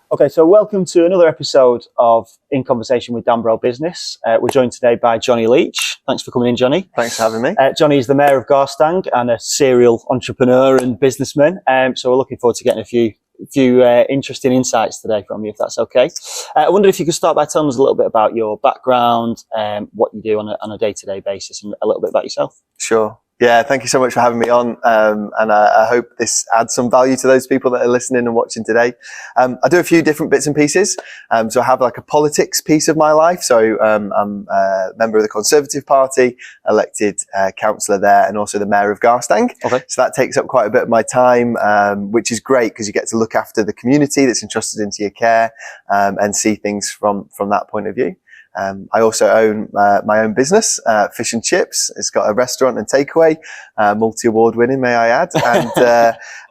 Okay, so welcome to another episode of In Conversation with Danbro Business. We're joined today by Jonny Leech. Thanks for coming in, Jonny. Thanks for having me. Jonny is the Mayor of Garstang and a serial entrepreneur and businessman. So we're looking forward to getting a few interesting insights today from you, if that's okay. I wonder if you could start by telling us a little bit about your background, what you do on a day-to-day basis, and a little bit about yourself. Sure. Yeah, thank you so much for having me on. And I hope this adds some value to those people that are listening and watching today. I do a few different bits and pieces. So I have like a politics piece of my life. So I'm a member of the Conservative Party, elected councillor there, and also the Mayor of Garstang. Okay. So that takes up quite a bit of my time, which is great because you get to look after the community that's entrusted into your care and see things from that point of view. I also own my own business, Fish and Chips. It's got a restaurant and takeaway, multi-award winning, may I add,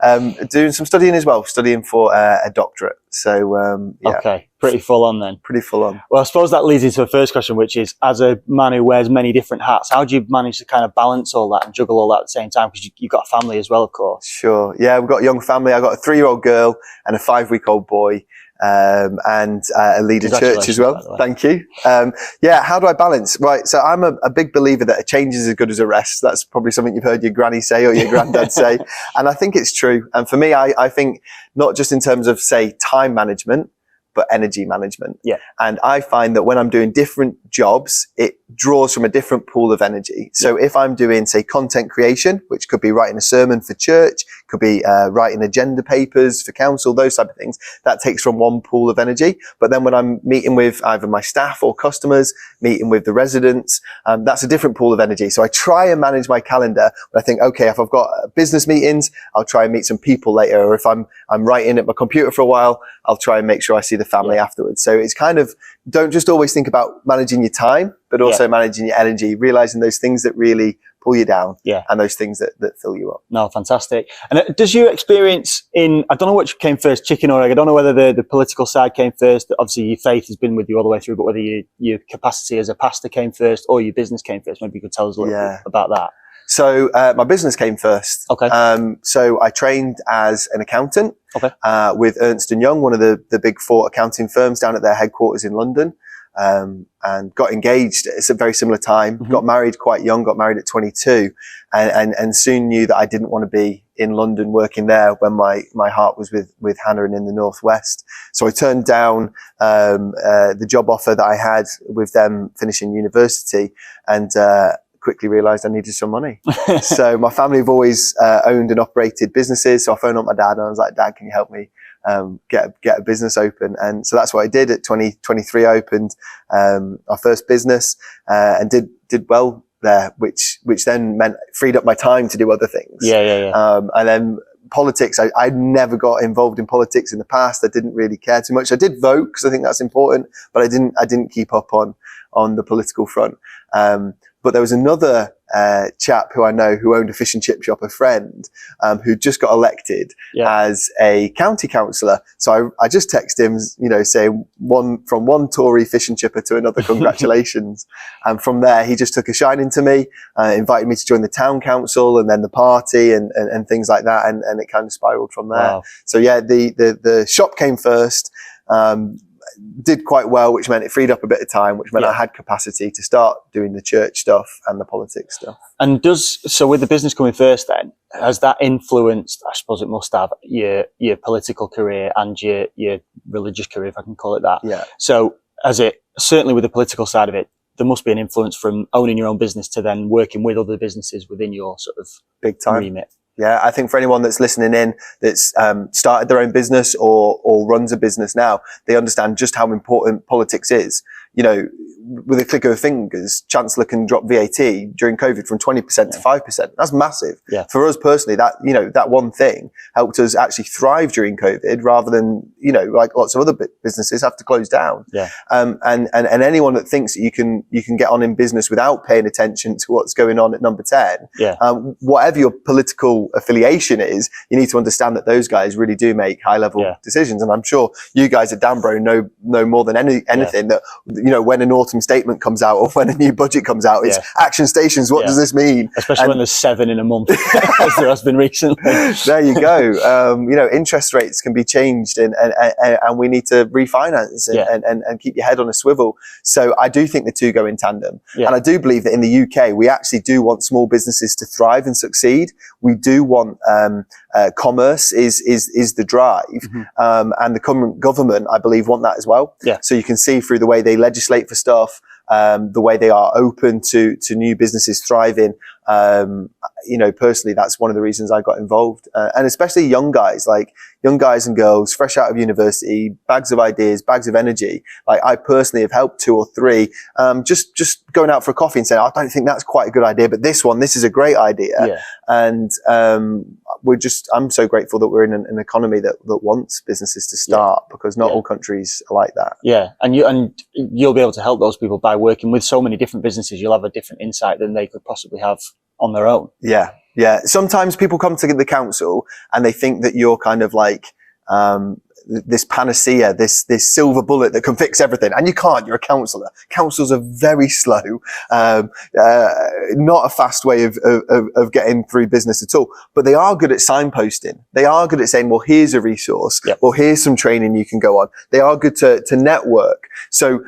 and doing some studying as well, studying for a doctorate. So, yeah. Okay, pretty full on then. Pretty full on. Well, I suppose that leads into the first question, which is, as a man who wears many different hats, how do you manage to kind of balance all that and juggle all that at the same time? Because you've got a family as well, of course. Sure. Yeah, we've got a young family. I've got a 3-year-old girl and a 5-week-old boy. And a leader church as well. Thank you. Yeah, how do I balance? Right, so I'm a big believer that a change is as good as a rest. That's probably something you've heard your granny say or your granddad say. And I think it's true. And for me, I think not just in terms of, say, time management, but energy management. Yeah. And I find that when I'm doing different jobs, it draws from a different pool of energy. So if I'm doing, say, content creation, which could be writing a sermon for church, could be writing agenda papers for council, those type of things, that takes from one pool of energy. But then when I'm meeting with either my staff or customers, meeting with the residents, that's a different pool of energy. So I try and manage my calendar. But I think, okay, if I've got business meetings, I'll try and meet some people later. Or if I'm writing at my computer for a while, I'll try and make sure I see the family afterwards. So it's kind of, don't just always think about managing your time, but also managing your energy, realizing those things that really pull you down and those things that fill you up. No, fantastic. And does your experience I don't know which came first, chicken or egg, I don't know whether the political side came first, obviously your faith has been with you all the way through, but whether your capacity as a pastor came first or your business came first, maybe you could tell us a little bit about that. So my business came first. Okay. So I trained as an accountant with Ernst & Young, one of the big 4 accounting firms down at their headquarters in London. And got engaged at a very similar time, got married quite young, got married at 22 and soon knew that I didn't want to be in London working there when my heart was with Hannah and in the Northwest. So I turned down, the job offer that I had with them finishing university and, quickly realized I needed some money. So my family have always, owned and operated businesses. So I phoned up my dad and I was like, Dad, can you help me? Get a business open. And so that's what I did at 23. I opened, our first business, and did well there, which then meant freed up my time to do other things. And then politics, I never got involved in politics in the past. I didn't really care too much. I did vote because I think that's important, but I didn't keep up on the political front. But there was another chap who I know who owned a fish and chip shop, a friend, who just got elected as a county councillor. So I just texted him, saying from one Tory fish and chipper to another, congratulations. And from there, he just took a shining to me, invited me to join the town council and then the party and things like that. And it kind of spiraled from there. Wow. So yeah, the shop came first. Did quite well, which meant it freed up a bit of time, which meant I had capacity to start doing the church stuff and the politics stuff. And so with the business coming first then, has that influenced, I suppose it must have, your political career and your religious career, if I can call it that? Yeah. So certainly with the political side of it, there must be an influence from owning your own business to then working with other businesses within your sort of big time remit. Yeah, I think for anyone that's listening in that's started their own business or runs a business now, they understand just how important politics is. With a click of fingers, Chancellor can drop VAT during COVID from 20% to 5%. That's massive. Yeah. For us personally, that one thing helped us actually thrive during COVID rather than, like lots of other businesses have to close down. Yeah. And anyone that thinks that you can get on in business without paying attention to what's going on at number 10, whatever your political affiliation is, you need to understand that those guys really do make high level decisions. And I'm sure you guys at Danbro know more than anything that, when an autumn autumn statement comes out or when a new budget comes out. It's action stations. What does this mean? Especially when there's 7 in a month, as there has been recently. There you go. Interest rates can be changed and we need to refinance and keep your head on a swivel. So I do think the two go in tandem. And I do believe that in the UK, we actually do want small businesses to thrive and succeed. We do want commerce is the drive. And the current government, I believe, want that as well. So you can see through the way they legislate for stuff, the way they are open to new businesses thriving. Personally, that's one of the reasons I got involved. And especially young guys and girls, fresh out of university, bags of ideas, bags of energy. Like I personally have helped 2 or 3, just going out for a coffee and saying, I don't think that's quite a good idea, but this is a great idea. And, I'm so grateful that we're in an economy that wants businesses to start, because not all countries are like that. And you'll be able to help those people by working with so many different businesses. You'll have a different insight than they could possibly have on their own. Sometimes people come to the council and they think that you're kind of like this panacea, this silver bullet that can fix everything, and you can't. You're a councillor. Councils are very slow, not a fast way of getting through business at all, but they are good at signposting. They are good at saying, well, here's a resource, or here's some training you can go on. They are good to network. So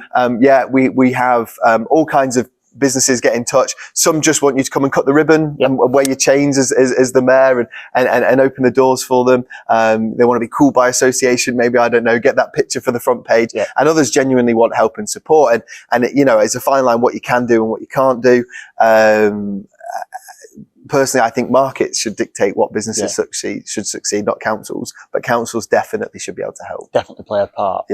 we have all kinds of businesses get in touch. Some just want you to come and cut the ribbon and wear your chains as the mayor and open the doors for them. They want to be cool by association, maybe, I don't know, get that picture for the front page. And others genuinely want help and support. And it's a fine line what you can do and what you can't do. Personally, I think markets should dictate what businesses should succeed, not councils. But councils definitely should be able to help. Definitely play a part.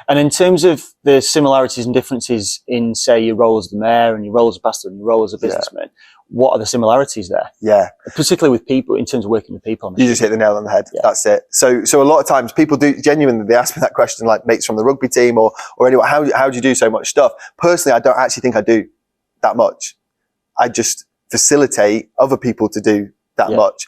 And in terms of the similarities and differences in, say, your role as the mayor and your role as a pastor and your role as a businessman, what are the similarities there? Particularly with people, in terms of working with people. You just hit the nail on the head. That's it. So a lot of times people do genuinely, they ask me that question, like mates from the rugby team or anyway, how do you do so much stuff? Personally, I don't actually think I do that much. I just facilitate other people to do that much.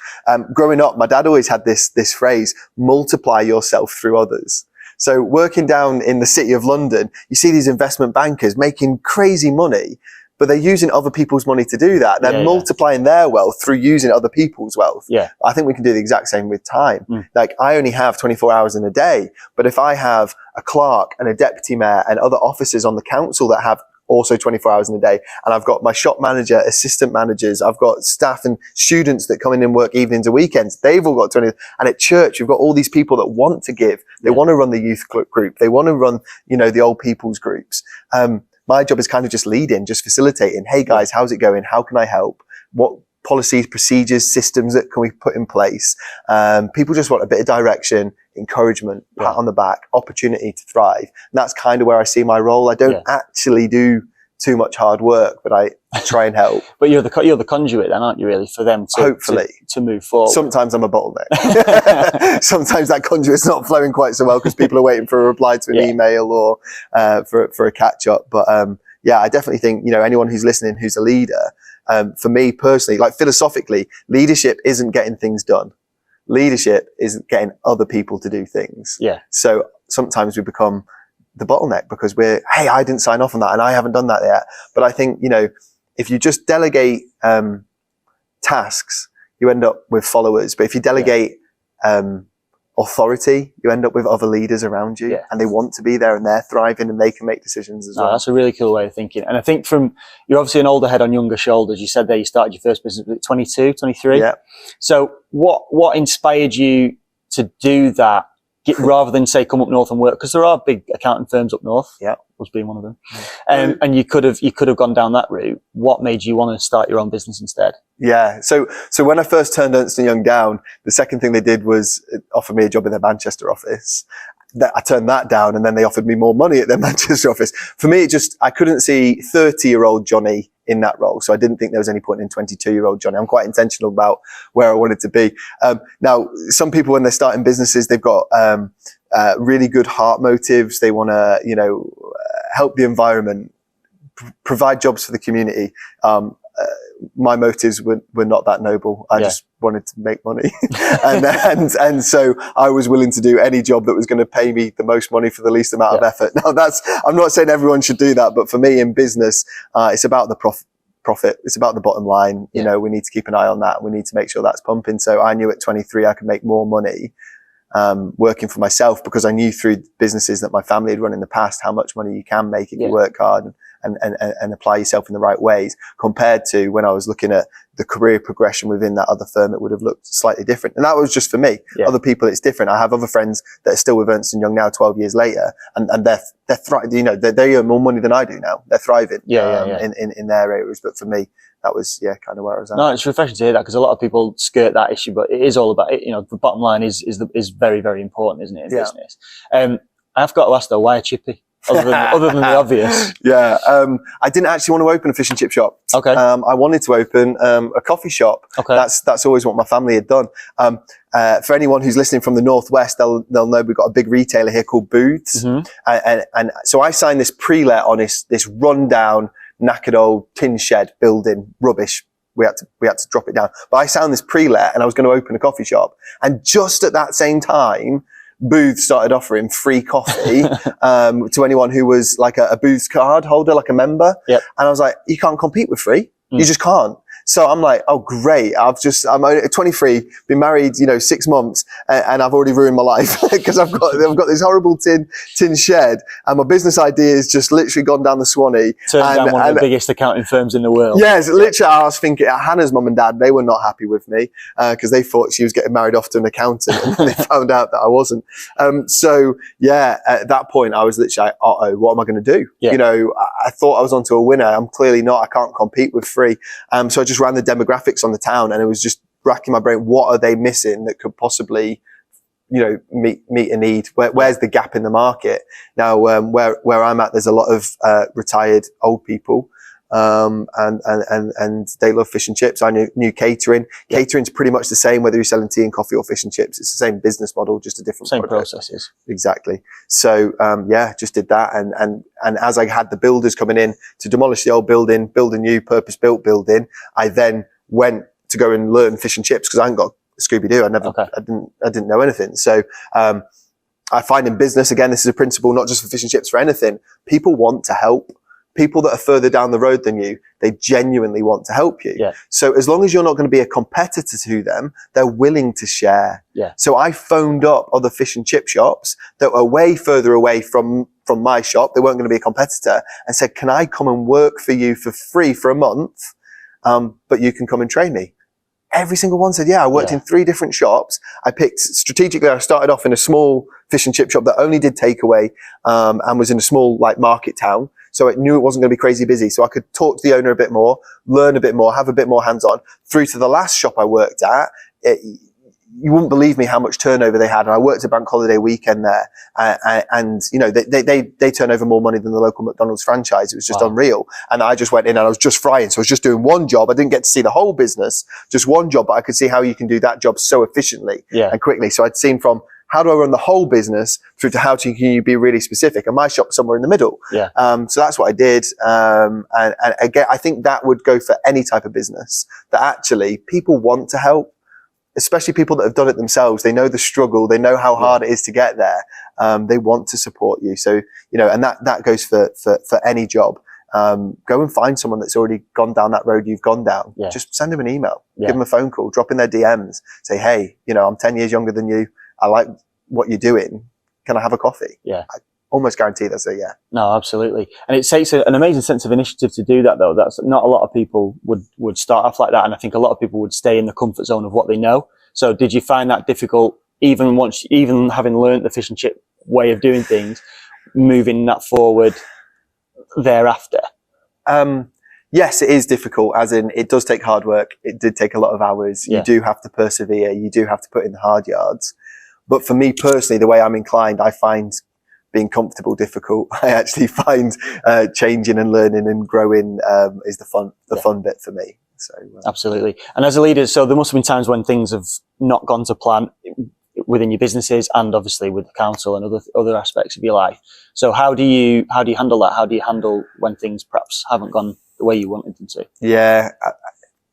Growing up, my dad always had this phrase, multiply yourself through others. So working down in the city of London, you see these investment bankers making crazy money, but they're using other people's money to do that. They're multiplying their wealth through using other people's wealth. I think we can do the exact same with time. Like I only have 24 hours in a day, but if I have a clerk and a deputy mayor and other officers on the council that have also 24 hours in a day, and I've got my shop manager, assistant managers, I've got staff and students that come in and work evenings and weekends. They've all got 20. And at church, we've got all these people that want to give. They want to run the youth group. They want to run, the old people's groups. My job is kind of just leading, just facilitating. Hey guys, how's it going? How can I help? What policies, procedures, systems that can we put in place? People just want a bit of direction, encouragement, pat on the back, opportunity to thrive. And that's kind of where I see my role. I don't actually do too much hard work, but I try and help. But you're the conduit then, aren't you, really, for them to hopefully to move forward? Sometimes I'm a bottleneck. Sometimes that conduit's not flowing quite so well because people are waiting for a reply to an email or for a catch up. But I definitely think anyone who's listening who's a leader, for me personally, like philosophically, leadership isn't getting things done. Leadership is getting other people to do things. So sometimes we become the bottleneck because hey, I didn't sign off on that and I haven't done that yet. But I think, if you just delegate tasks, you end up with followers. But if you delegate authority, you end up with other leaders around you and they want to be there and they're thriving and they can make decisions as well. That's a really cool way of thinking. And I think you're obviously an older head on younger shoulders. You said there you started your first business at 22, 23. So what inspired you to do that rather than say come up north and work? Because there are big accounting firms up north. Was being one of them. And you could have gone down that route. What made you want to start your own business instead? So when I first turned Ernst & Young down, the second thing they did was offer me a job in their Manchester office. I turned that down, and then they offered me more money at their Manchester office. For me, I couldn't see 30-year-old Jonny in that role. So I didn't think there was any point in 22-year-old Jonny. I'm quite intentional about where I wanted to be. Now, some people, when they're starting businesses, they've got really good heart motives. They want to, help the environment, provide jobs for the community. my motives were not that noble. I just wanted to make money. and so I was willing to do any job that was going to pay me the most money for the least amount of effort. Now I'm not saying everyone should do that, but for me in business, it's about the profit. It's about the bottom line. You know, we need to keep an eye on that. We need to make sure that's pumping. So I knew at 23 I could make more money working for myself, because I knew through businesses that my family had run in the past how much money you can make if you work hard and apply yourself in the right ways, compared to when I was looking at the career progression within that other firm. It would have looked slightly different. And that was just for me. Other people, it's different. I have other friends that are still with Ernst & Young now 12 years later, and they're thriving. You know, they earn more money than I do now. They're thriving in their areas. But for me, that was kind of where I was at. No, it's refreshing to hear that, because a lot of people skirt that issue, but it is all about it. You know, the bottom line is very, very important, isn't it, in business? I've got to ask though, why a chippy? Other than the obvious. I didn't actually want to open a fish and chip shop. Okay. I wanted to open a coffee shop. Okay. That's always what my family had done. For anyone who's listening from the Northwest, they'll know we've got a big retailer here called Booths. And so I signed this pre-let on this rundown, knackered old tin shed building, rubbish. We had to drop it down. But I signed this pre-let and I was going to open a coffee shop. And just at that same time, Booth started offering free coffee to anyone who was like a Booth card holder, like a member. And I was like, you can't compete with free. You just can't. So I'm like, oh great, I'm only 23, been married, 6 months, and I've already ruined my life because I've got this horrible tin shed, and my business idea has just literally gone down the Swanee. Turned down one of the biggest accounting firms in the world. Yes, literally. I was thinking, Hannah's mum and dad, they were not happy with me because they thought she was getting married off to an accountant, and they found out that I wasn't. So yeah, at that point, I was literally like, uh-oh, what am I going to do? I thought I was onto a winner. I'm clearly not. I can't compete with free. So I just ran the demographics on the town, and it was just racking my brain. What are they missing that could possibly, meet a need? Where's the gap in the market? Now, where I'm at, there's a lot of retired old people, and they love fish and chips. I knew catering. Catering's pretty much the same, whether you're selling tea and coffee or fish and chips. It's the same business model, just a different same product. processes. Exactly. So just did that, and as I had the builders coming in to demolish the old building, build a new purpose-built building, I then went to go and learn fish and chips because I hadn't got Scooby-Doo. I didn't know anything. So I find in business, again, this is a principle not just for fish and chips, for anything. People want to help. People that are further down the road than you, they genuinely want to help you. So as long as you're not going to be a competitor to them, they're willing to share. So I phoned up other fish and chip shops that were way further away from my shop. They weren't going to be a competitor, and said, can I come and work for you for free for a month? But you can come and train me. Every single one said, yeah. I worked in 3 different shops. I picked strategically. I started off in a small fish and chip shop that only did takeaway, and was in a small market town. So I knew it wasn't going to be crazy busy. So I could talk to the owner a bit more, learn a bit more, have a bit more hands-on. Through to the last shop I worked at, you wouldn't believe me how much turnover they had. And I worked a bank holiday weekend there, and they turn over more money than the local McDonald's franchise. It was just unreal. And I just went in and I was just frying. So I was just doing one job. I didn't get to see the whole business, just one job, but I could see how you can do that job so efficiently and quickly. So I'd seen from how do I run the whole business through to how can you be really specific? And my shop's somewhere in the middle. So that's what I did. And again, I think that would go for any type of business, that actually people want to help, especially people that have done it themselves. They know the struggle. They know how hard it is to get there. They want to support you. So, and that goes for any job. Go and find someone that's already gone down that road you've gone down. Just send them an email, give them a phone call, drop in their DMs, say, hey, I'm 10 years younger than you. I like what you're doing. Can I have a coffee? I almost guarantee they'll say yeah. No, absolutely. And it takes an amazing sense of initiative to do that, though. That's not a lot of people would start off like that. And I think a lot of people would stay in the comfort zone of what they know. So did you find that difficult, even having learned the fish and chip way of doing things, moving that forward thereafter? Yes, it is difficult, as in it does take hard work. It did take a lot of hours. You do have to persevere. You do have to put in the hard yards. But for me personally, the way I'm inclined, I find being comfortable difficult. I actually find changing and learning and growing is the fun bit for me. So absolutely. And as a leader, so there must have been times when things have not gone to plan within your businesses and obviously with the council and other aspects of your life. So how do you handle that? How do you handle when things perhaps haven't gone the way you wanted them to? Yeah,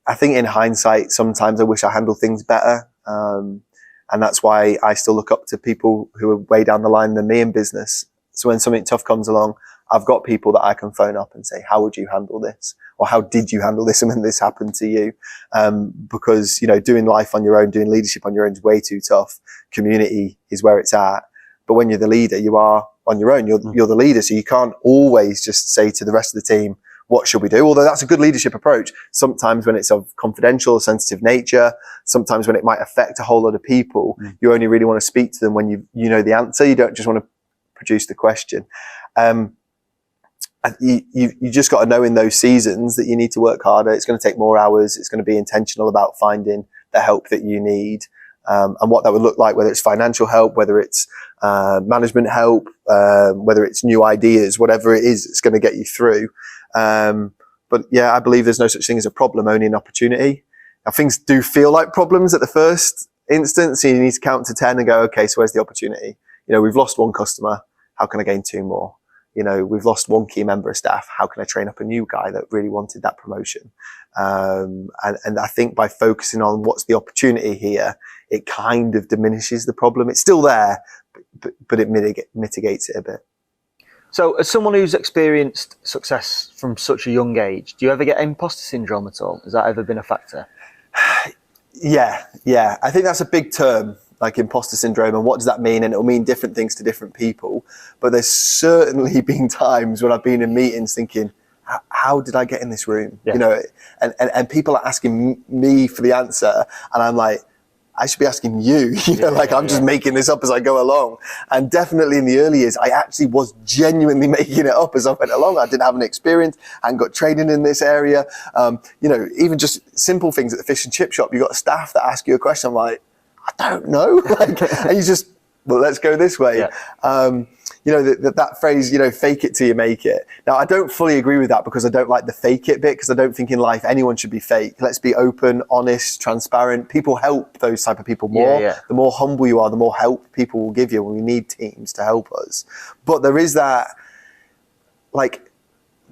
I think in hindsight, sometimes I wish I handled things better. And that's why I still look up to people who are way down the line than me in business. So when something tough comes along, I've got people that I can phone up and say, how would you handle this? Or how did you handle this when this happened to you? Because, doing life on your own, doing leadership on your own is way too tough. Community is where it's at. But when you're the leader, you are on your own. You're the leader. So you can't always just say to the rest of the team, what should we do? Although that's a good leadership approach. Sometimes when it's of confidential, sensitive nature, sometimes when it might affect a whole lot of people, you only really want to speak to them when you know the answer. You don't just want to produce the question. You just got to know in those seasons that you need to work harder. It's going to take more hours. It's going to be intentional about finding the help that you need, and what that would look like, whether it's financial help, whether it's management help, whether it's new ideas, whatever it is, it's going to get you through. But yeah, I believe there's no such thing as a problem, only an opportunity. Now, things do feel like problems at the first instance. So you need to count to 10 and go, okay, so where's the opportunity? We've lost one customer. How can I gain 2 more? We've lost one key member of staff. How can I train up a new guy that really wanted that promotion? And I think by focusing on what's the opportunity here, it kind of diminishes the problem. It's still there, but it mitigates it a bit. So as someone who's experienced success from such a young age, do you ever get imposter syndrome at all? Has that ever been a factor? Yeah. I think that's a big term, like imposter syndrome, and what does that mean? And it'll mean different things to different people. But there's certainly been times when I've been in meetings thinking, how did I get in this room? Yeah. And people are asking me for the answer, and I'm like, I should be asking you, I'm just making this up as I go along. And definitely in the early years, I actually was genuinely making it up as I went along. I didn't have an experience, I hadn't got training in this area. Even just simple things at the fish and chip shop, you got staff that ask you a question. I'm like, I don't know. And you just, well, let's go this way. Yeah. That phrase, fake it till you make it. Now, I don't fully agree with that because I don't like the fake it bit, because I don't think in life anyone should be fake. Let's be open, honest, transparent. People help those type of people more. Yeah. The more humble you are, the more help people will give you, and we need teams to help us. But there is that,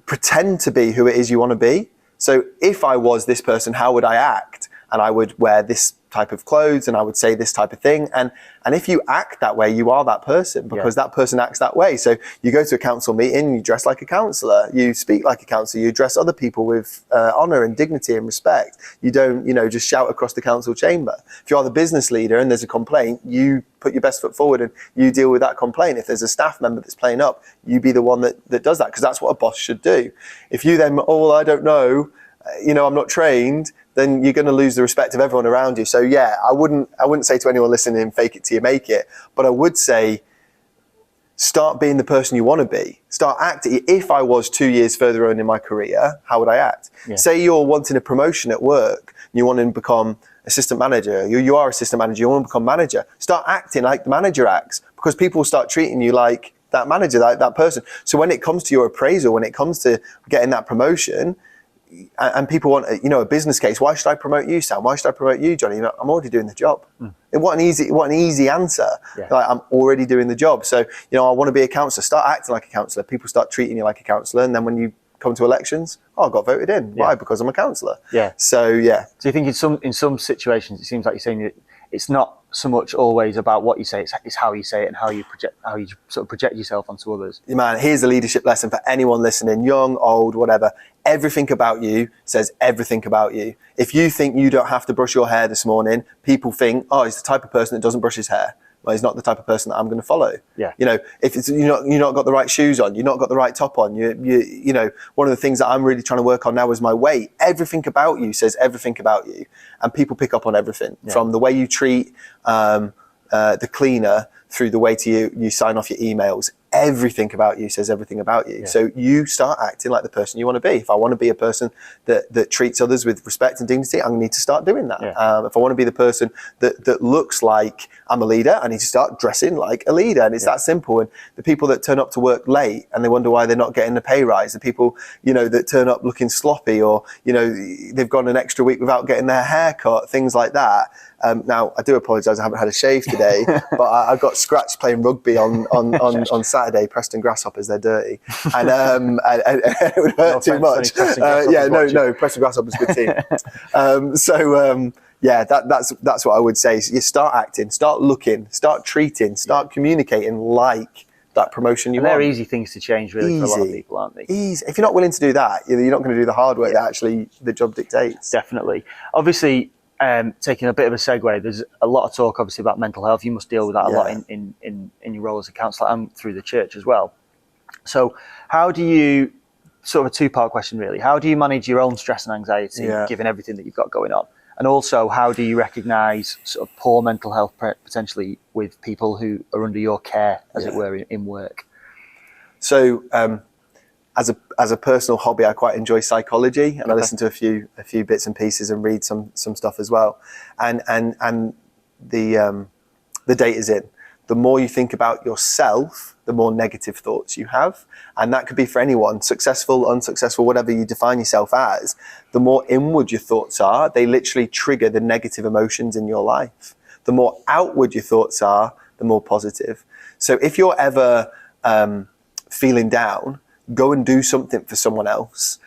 pretend to be who it is you want to be. So if I was this person, how would I act? And I would wear this type of clothes and I would say this type of thing. And if you act that way, you are that person, because that person acts that way. So you go to a council meeting, you dress like a councillor, you speak like a councillor, you address other people with honour and dignity and respect. You don't, just shout across the council chamber. If you're the business leader and there's a complaint, you put your best foot forward and you deal with that complaint. If there's a staff member that's playing up, you be the one that does that, because that's what a boss should do. If you then, I don't know, I'm not trained, then you're going to lose the respect of everyone around you. So yeah, I wouldn't say to anyone listening, fake it till you make it. But I would say, start being the person you want to be. Start acting. If I was 2 years further on in my career, how would I act? Yeah. Say you're wanting a promotion at work, and you want to become assistant manager. You are assistant manager, you want to become manager. Start acting like the manager acts, because people will start treating you like that manager, like that person. So when it comes to your appraisal, when it comes to getting that promotion, and people want a business case, why should I promote you, Sam? Why should I promote you, Jonny? I'm already doing the job. What an easy answer. Yeah. I'm already doing the job. So I want to be a councillor. Start acting like a councillor. People start treating you like a councillor, and then when you come to elections, I got voted in. Why? Because I'm a councillor. Yeah. So yeah. So you think in some situations it seems like you're saying that it's not so much always about what you say, it's how you say it and how you sort of project yourself onto others. Man, here's a leadership lesson for anyone listening, young, old, whatever. Everything about you says everything about you. If you think you don't have to brush your hair this morning, people think, he's the type of person that doesn't brush his hair. Well, he's not the type of person that I'm going to follow. Yeah. If it's you're not got the right shoes on, you're not got the right top on. One of the things that I'm really trying to work on now is my weight. Everything about you says everything about you, and people pick up on everything from the way you treat the cleaner through the way you sign off your emails. Everything about you says everything about you. Yeah. So you start acting like the person you want to be. If I want to be a person that treats others with respect and dignity, I need to start doing that. Yeah. If I want to be the person that looks like I'm a leader, I need to start dressing like a leader. And it's that simple. And the people that turn up to work late and they wonder why they're not getting a pay rise, the people, that turn up looking sloppy, or, they've gone an extra week without getting their hair cut, things like that. Now, I do apologise, I haven't had a shave today, but I got scratched playing rugby on Saturday. Saturday, Preston grasshoppers, they're dirty. And it would hurt too much. No, Preston grasshoppers, good team. That's what I would say. So you start acting, start looking, start treating, start communicating like that promotion you want. They're easy things to change, really, for a lot of people, aren't they? Easy. If you're not willing to do that, you're not going to do the hard work that actually the job dictates. Definitely. Obviously, taking a bit of a segue, there's a lot of talk, obviously, about mental health. You must deal with that a lot in your role as a counsellor and through the church as well. So how do you, sort of a two-part question, really, how do you manage your own stress and anxiety, given everything that you've got going on? And also, how do you recognise sort of poor mental health potentially with people who are under your care, as it were, in work? So, as a personal hobby, I quite enjoy psychology, and I listen to a few bits and pieces and read some stuff as well. And the data's in. The more you think about yourself, the more negative thoughts you have. And that could be for anyone, successful, unsuccessful, whatever you define yourself as. The more inward your thoughts are, they literally trigger the negative emotions in your life. The more outward your thoughts are, the more positive. So if you're ever feeling down, go and do something for someone else.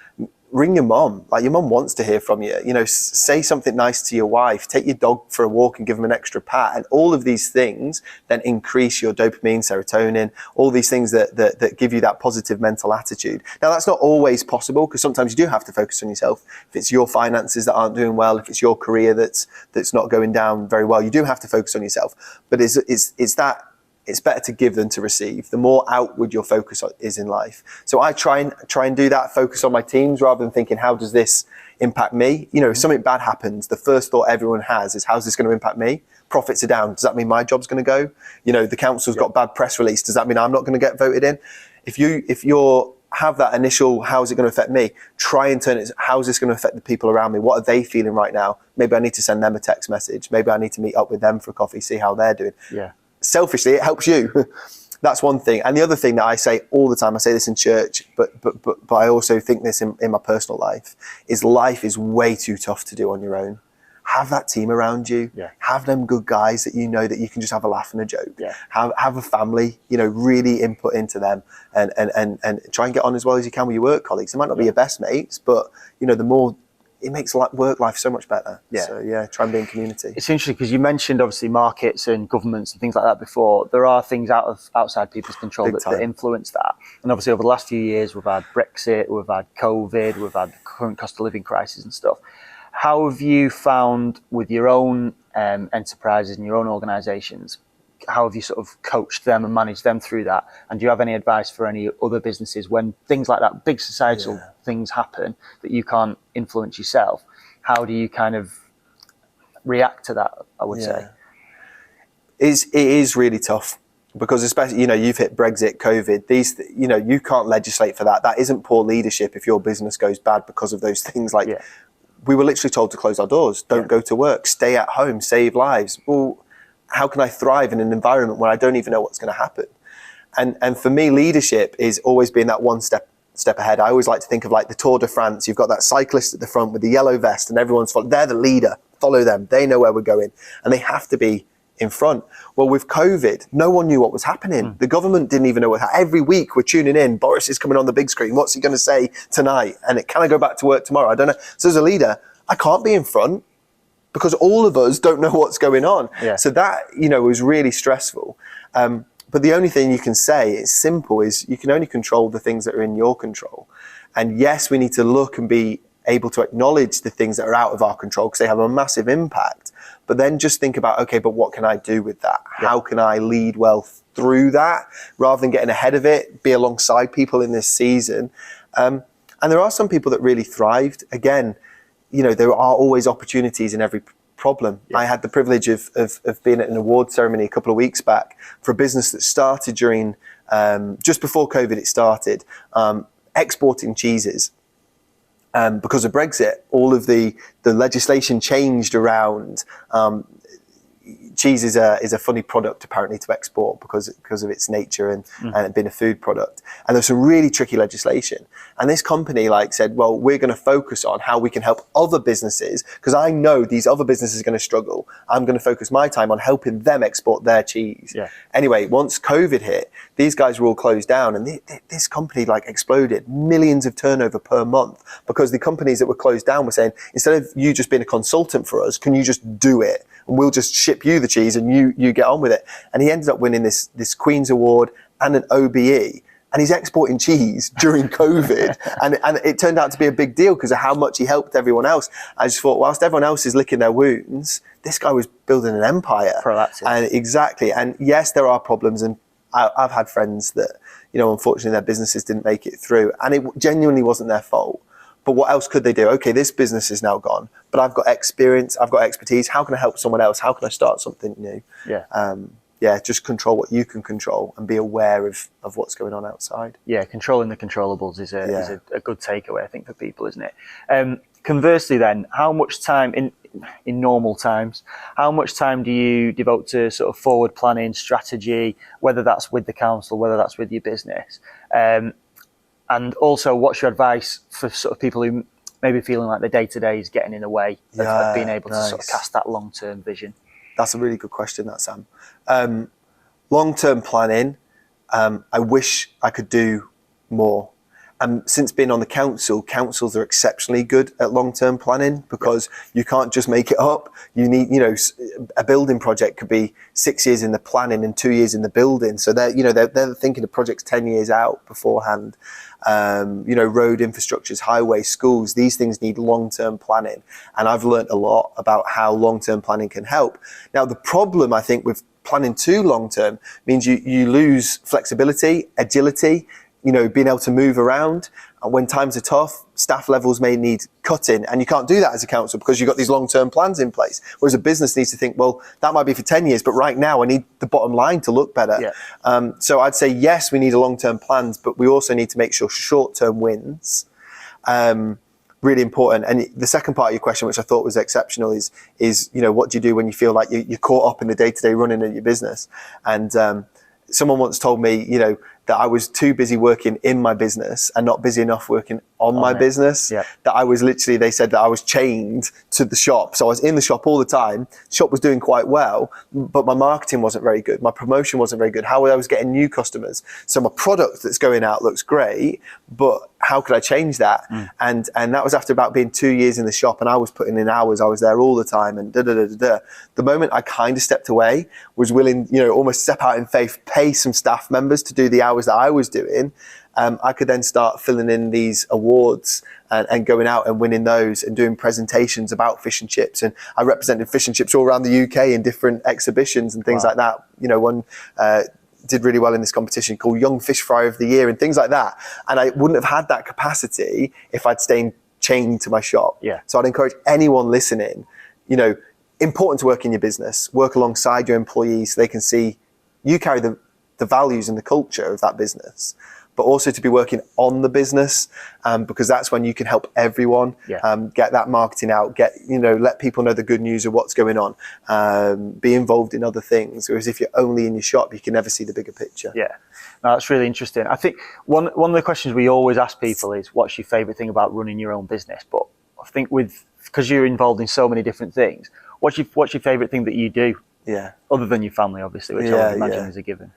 Ring your mom. Like, your mom wants to hear from you. You know, say something nice to your wife. Take your dog for a walk and give them an extra pat. And all of these things then increase your dopamine, serotonin, all these things that give you that positive mental attitude. Now, that's not always possible, because sometimes you do have to focus on yourself. If it's your finances that aren't doing well, if it's your career that's not going down very well, you do have to focus on yourself. But it's better to give than to receive. The more outward your focus is in life. So I try and do that, focus on my teams rather than thinking, how does this impact me? You know, if something bad happens, the first thought everyone has is, how's this going to impact me? Profits are down. Does that mean my job's going to go? You know, the council's got bad press release. Does that mean I'm not going to get voted in? If you're have that initial, how's it going to affect me? Try and turn it, how's this going to affect the people around me? What are they feeling right now? Maybe I need to send them a text message. Maybe I need to meet up with them for a coffee, see how they're doing. Yeah. Selfishly, it helps you. That's one thing. And the other thing that I say all the time, I say this in church, but I also think this in my personal life, is life is way too tough to do on your own. Have that team around you. Yeah. Have them good guys that you know that you can just have a laugh and a joke. Yeah. Have a family, you know, really input into them and try and get on as well as you can with your work colleagues. They might not be your best mates, but you know, the more, it makes work life so much better. Yeah. So try and be in community. It's interesting because you mentioned obviously markets and governments and things like that before. There are things outside people's control that influence that. And obviously over the last few years, we've had Brexit, we've had COVID, we've had the current cost of living crisis and stuff. How have you found with your own enterprises and your own organisations, how have you sort of coached them and managed them through that? And do you have any advice for any other businesses when things like that, big societal things happen that you can't influence yourself? How do you kind of react to that, I would say? It is really tough because especially, you know, you've hit Brexit, COVID, these, you know, you can't legislate for that. That isn't poor leadership if your business goes bad because of those things. Like we were literally told to close our doors, don't go to work, stay at home, save lives. Well, how can I thrive in an environment where I don't even know what's going to happen? And for me, leadership is always being that one step ahead. I always like to think of like the Tour de France. You've got that cyclist at the front with the yellow vest and everyone's following. They're the leader. Follow them. They know where we're going. And they have to be in front. Well, with COVID, no one knew what was happening. The government didn't even know what happened. Every week we're tuning in. Boris is coming on the big screen. What's he going to say tonight? And can I go back to work tomorrow? I don't know. So as a leader, I can't be in front, because all of us don't know what's going on. Yeah. So that, you know, was really stressful. But the only thing you can say, it's simple, is you can only control the things that are in your control. And yes, we need to look and be able to acknowledge the things that are out of our control because they have a massive impact. But then just think about, okay, but what can I do with that? How can I lead well through that rather than getting ahead of it, be alongside people in this season? And there are some people that really thrived. Again, you know, there are always opportunities in every problem. I had the privilege of being at an award ceremony a couple of weeks back for a business that started during, just before COVID it started, exporting cheeses. Because of Brexit, all of the legislation changed around cheese is a funny product apparently to export because of its nature and it being a food product. And there's some really tricky legislation. And this company said, well, we're going to focus on how we can help other businesses, because I know these other businesses are going to struggle. I'm going to focus my time on helping them export their cheese. Yeah. Anyway, once COVID hit, these guys were all closed down, and this company exploded, millions of turnover per month, because the companies that were closed down were saying, instead of you just being a consultant for us, can you just do it? And we'll just ship you the cheese and you get on with it. And he ended up winning this Queen's Award and an OBE. And he's exporting cheese during COVID. and it turned out to be a big deal because of how much he helped everyone else. I just thought, whilst everyone else is licking their wounds, this guy was building an empire. Proactive. And exactly. And yes, there are problems. And I've had friends that, unfortunately their businesses didn't make it through. And it genuinely wasn't their fault. But what else could they do? Okay, this business is now gone, but I've got experience, I've got expertise. How can I help someone else? How can I start something new? Yeah. Just control what you can control and be aware of what's going on outside. Yeah, controlling the controllables is a good takeaway, I think, for people, isn't it? Conversely then, how much time in normal times, how much time do you devote to sort of forward planning, strategy, whether that's with the council, whether that's with your business? And also, what's your advice for sort of people who may be feeling like the day-to-day is getting in the way of being able to sort of cast that long-term vision? That's a really good question, that, Sam. Long-term planning, I wish I could do more. Since being on the councils are exceptionally good at long-term planning, because you can't just make it up. You need, a building project could be 6 years in the planning and 2 years in the building. So they're thinking of projects 10 years out beforehand. Road infrastructures, highways, schools, these things need long-term planning. And I've learned a lot about how long-term planning can help. Now, the problem, I think, with planning too long-term means you lose flexibility, agility, being able to move around. And when times are tough, staff levels may need cutting, and you can't do that as a council because you've got these long-term plans in place. Whereas a business needs to think, well, that might be for 10 years, but right now I need the bottom line to look better. Yeah. So I'd say, yes, we need a long-term plans, but we also need to make sure short-term wins. Really important. And the second part of your question, which I thought was exceptional, is what do you do when you feel like you're caught up in the day-to-day running of your business? And someone once told me, that I was too busy working in my business and not busy enough working on my business. Yeah. That I was literally, they said that I was chained to the shop. So I was in the shop all the time. The shop was doing quite well, but my marketing wasn't very good. My promotion wasn't very good. How I was getting new customers. So my product that's going out looks great, but how could I change that? And that was after about being 2 years in the shop, and I was putting in hours. I was there all the time, and The moment I kind of stepped away, was willing, almost step out in faith, pay some staff members to do the hours that I was doing, I could then start filling in these awards and going out and winning those and doing presentations about fish and chips. And I represented fish and chips all around the UK in different exhibitions and things like that. One did really well in this competition called Young Fish Fryer of the Year and things like that. And I wouldn't have had that capacity if I'd stayed chained to my shop. Yeah. So I'd encourage anyone listening, important to work in your business, work alongside your employees so they can see you carry the values and the culture of that business, but also to be working on the business, because that's when you can help everyone get that marketing out, let people know the good news of what's going on, be involved in other things. Whereas if you're only in your shop, you can never see the bigger picture. Yeah, no, that's really interesting. I think one of the questions we always ask people is, what's your favorite thing about running your own business? But I think because you're involved in so many different things, what's your favorite thing that you do? Yeah, other than your family, obviously, which I would imagine is a given.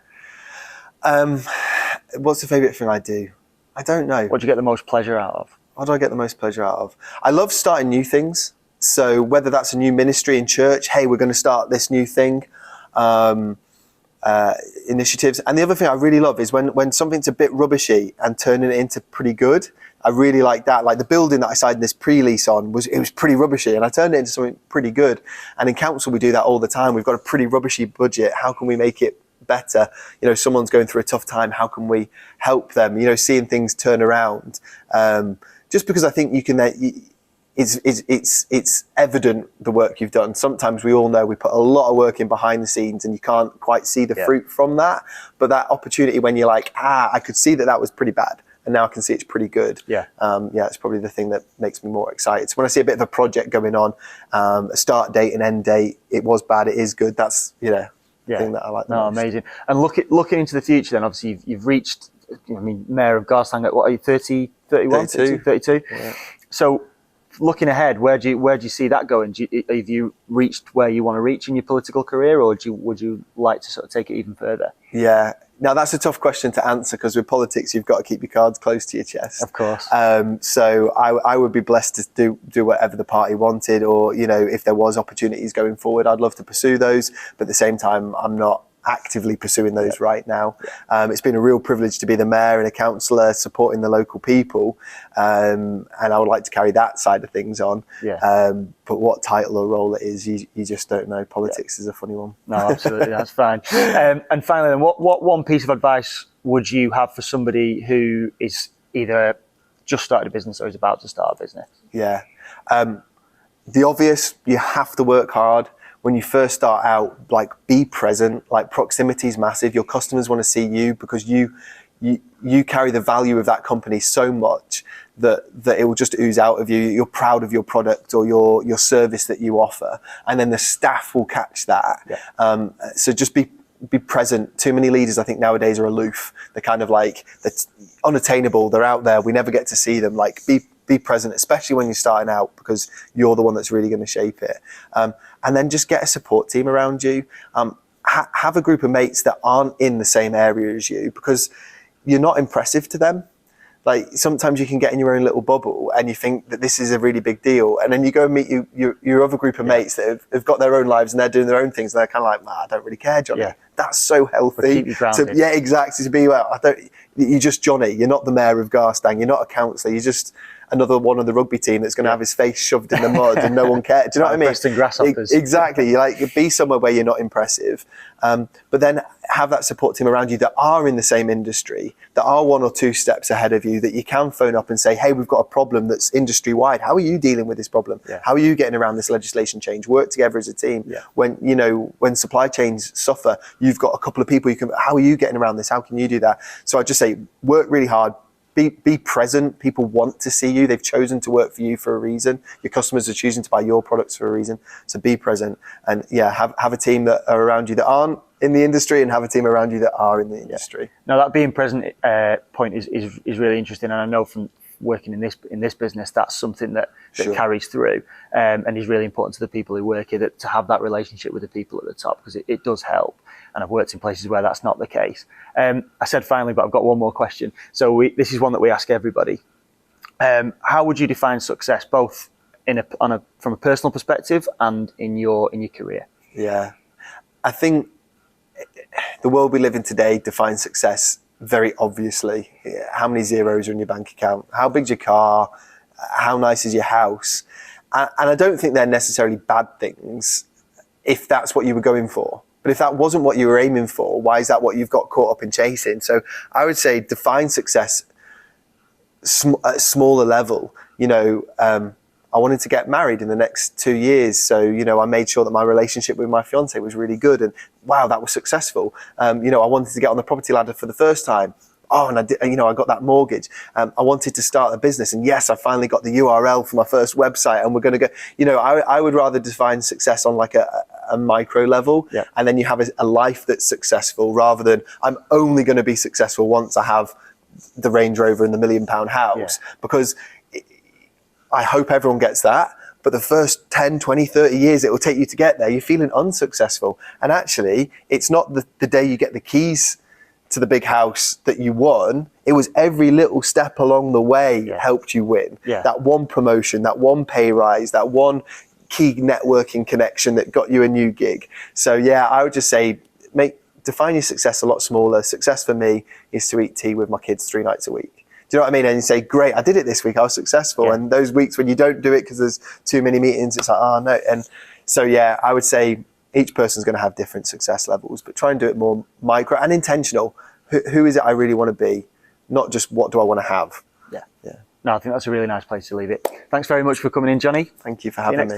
What's the favourite thing I do? I don't know. What do you get the most pleasure out of? What do I get the most pleasure out of? I love starting new things. So whether that's a new ministry in church, hey, we're going to start this new thing, initiatives. And the other thing I really love is when something's a bit rubbishy and turning it into pretty good. I really like that. Like the building that I signed this pre-lease on was pretty rubbishy, and I turned it into something pretty good. And in council, we do that all the time. We've got a pretty rubbishy budget. How can we make it better? Someone's going through a tough time. How can we help them? Seeing things turn around. Just because I think you can. It's evident the work you've done. Sometimes we all know we put a lot of work in behind the scenes, and you can't quite see the fruit from that. But that opportunity when you're like, I could see that was pretty bad. and now I can see it's pretty good. Yeah. It's probably the thing that makes me more excited. So when I see a bit of a project going on, a start date and end date, it was bad, it is good. That's, the thing that I like the most. Amazing. And looking into the future then, obviously you've reached, Mayor of Garstang at what are you, 30, 31, 32? Yeah. So looking ahead, where do you see that going? Have you reached where you want to reach in your political career, or would you like to sort of take it even further? Yeah. Now that's a tough question to answer, because with politics, you've got to keep your cards close to your chest. Of course. So I would be blessed to do whatever the party wanted, or, if there was opportunities going forward, I'd love to pursue those. But at the same time, I'm not actively pursuing those right now. It's been a real privilege to be the mayor and a councillor supporting the local people, and I would like to carry that side of things on. But what title or role it is, you just don't know. Politics is a funny one. No, absolutely, that's fine. And finally, then, what one piece of advice would you have for somebody who is either just started a business or is about to start a business? Yeah, the obvious, you have to work hard. When you first start out, be present. Proximity is massive. Your customers want to see you, because you carry the value of that company so much that it will just ooze out of you. You're proud of your product or your service that you offer, and then the staff will catch that. So just be present. Too many leaders, I think, nowadays are aloof. They're kind of they're unattainable. They're out there. We never get to see them. Be present, especially when you're starting out, because you're the one that's really going to shape it. And then just get a support team around you. Have a group of mates that aren't in the same area as you, because you're not impressive to them. Sometimes you can get in your own little bubble and you think that this is a really big deal, and then you go and meet your other group of mates that have got their own lives and they're doing their own things, and they're kind of I don't really care, Jonny. That's so healthy. Keep you grounded. Exactly. To be you're just Jonny. You're not the mayor of Garstang. You're not a councillor. You're just another one on the rugby team that's going to have his face shoved in the mud and no one cares. Do you know what I mean? Preston grasshoppers. Exactly. Be somewhere where you're not impressive, but then have that support team around you that are in the same industry, that are 1 or 2 steps ahead of you, that you can phone up and say, hey, we've got a problem that's industry wide. How are you dealing with this problem? How are you getting around this legislation change? Work together as a team. When supply chains suffer, you've got a couple of people how are you getting around this? How can you do that? So I just say, work really hard. Be present. People want to see you. They've chosen to work for you for a reason. Your customers are choosing to buy your products for a reason. So be present, and have a team that are around you that aren't in the industry, and have a team around you that are in the industry. Now, that being present point is really interesting, and I know from working in this business, that's something that carries through, and is really important to the people who work here, to have that relationship with the people at the top, because it does help. And I've worked in places where that's not the case. I said finally, but I've got one more question. So this is one that we ask everybody. How would you define success, both from a personal perspective and in your career? Yeah, I think the world we live in today defines success very obviously. How many zeros are in your bank account? How big's your car? How nice is your house? And I don't think they're necessarily bad things if that's what you were going for. But if that wasn't what you were aiming for, why is that what you've got caught up in chasing? So I would say define success at a smaller level. I wanted to get married in the next 2 years. So, I made sure that my relationship with my fiance was really good, and wow, that was successful. I wanted to get on the property ladder for the first time. Oh, and I got that mortgage. I wanted to start a business, and yes, I finally got the URL for my first website, and we're going to go, I would rather define success on a micro level, and then you have a life that's successful, rather than I'm only going to be successful once I have the Range Rover and the £1 million house, because I hope everyone gets that. But the first 10, 20, 30 years it will take you to get there, you're feeling unsuccessful. And actually, it's not the day you get the keys to the big house that you won. It was every little step along the way helped you win. That one promotion, that one pay rise, that one key networking connection that got you a new gig. So I would just say, define your success a lot smaller. Success for me is to eat tea with my kids 3 nights a week. Do you know what I mean? And you say, great, I did it this week, I was successful. And those weeks when you don't do it because there's too many meetings, it's like, oh no. And so I would say each person's going to have different success levels, but try and do it more micro and intentional. Who is it I really want to be? Not just what do I want to have? No, I think that's a really nice place to leave it. Thanks very much for coming in, Jonny. Thank you for having me.